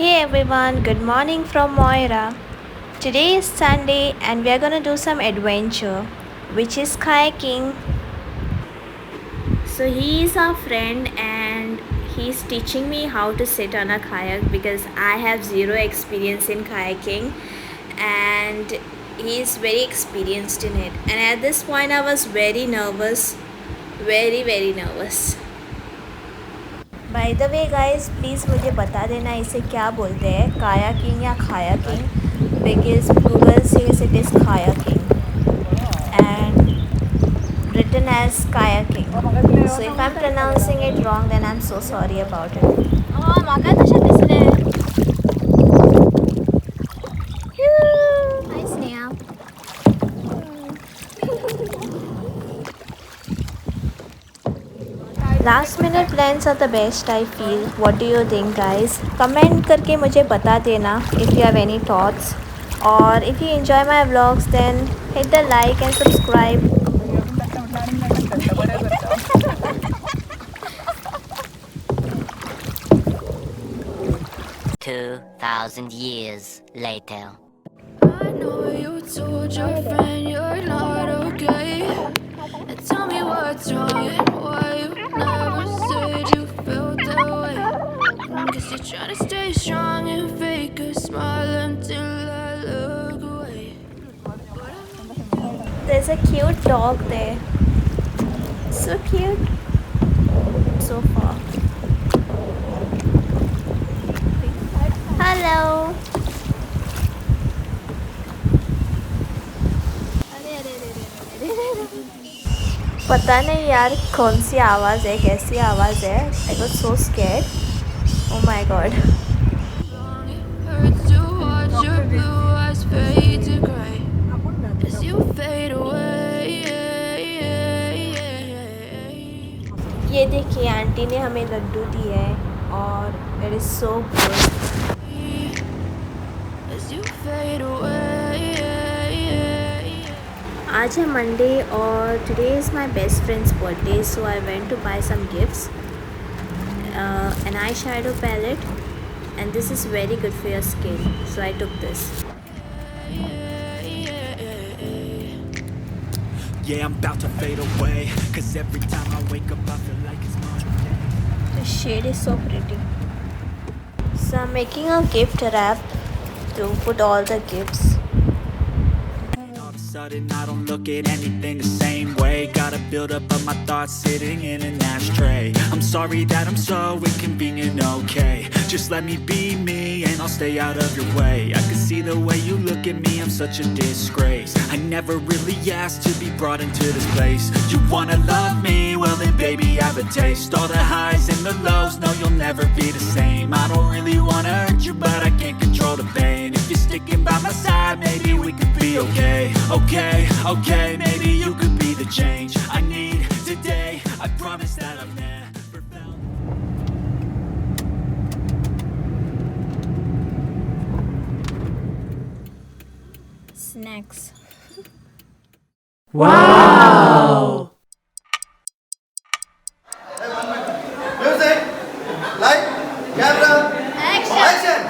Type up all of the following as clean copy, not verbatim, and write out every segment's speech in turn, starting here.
Hey everyone, good morning from Moira. Today is Sunday and we are gonna do some adventure, which is kayaking. So he is our friend and he's teaching me how to sit on a kayak because I have zero experience in kayaking and he is very experienced in it. And at this point I was very nervous, very nervous. By the way guys please मुझे बता देना इसे क्या बोलते हैं kayaking या kayaking because Google says it is kayaking and written as kayaking. So if I'm pronouncing it wrong then I'm so sorry about it. Hi Sneha. Last minute plans are the best I feel. What do you think guys? Comment करके मुझे बता देना if you have any thoughts. Or if you enjoy my vlogs then hit the like and subscribe. 2,000 years later. I know you told your friend you're not okay. And tell me what's wrong and why you never said you felt that way. Guess you're trying to stay strong and fake a smile until I look away. There's a cute dog there. So cute. So far. Hello. पता नहीं यार कौन सी आवाज़ है कैसी आवाज़ है I was so scared oh my god Hurts to watch your blue eyes fade to gray as you fade away. ये देखिए आंटी ने हमें लड्डू दिए हैं और it is so good As you fade away. आज है मंडे और today is my best friend's birthday so I went to buy some gifts an eyeshadow palette and this is very good for your skin so I took this. Yeah, I'm about to fade away. Cause every time I wake up I feel like it's Monday. The shade is so pretty. So I'm making a gift wrap to put all the gifts. All of a sudden I don't look at anything the same way. Gotta build up of my thoughts sitting in an ashtray. I'm sorry that I'm so inconvenient, okay. Just let me be me and I'll stay out of your way. I can see the way you look at me, I'm such a disgrace. I never really asked to be brought into this place. You wanna love me? Well then baby have a taste. All the highs and the lows, no you'll never be the same. I don't really wanna hurt you but I can't control the pain. If you're sticking by my side, maybe we could be okay. Okay, maybe you could be the change I need today. I promise that I've never felt. Snacks. Wow! Music, light, camera, action!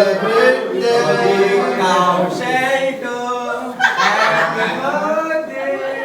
birthday. Cao say to happy birthday.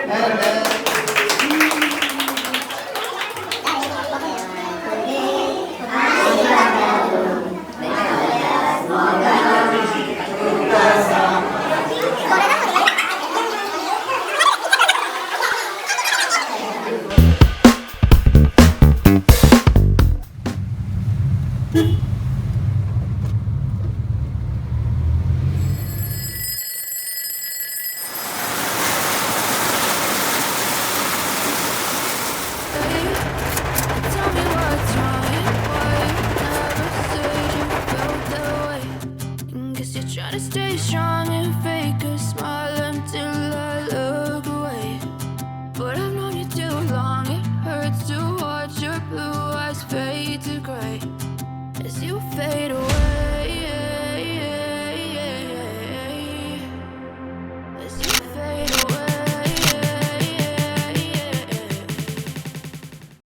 Tell me what's wrong and why you never said you felt that way. Guess you're trying to stay strong.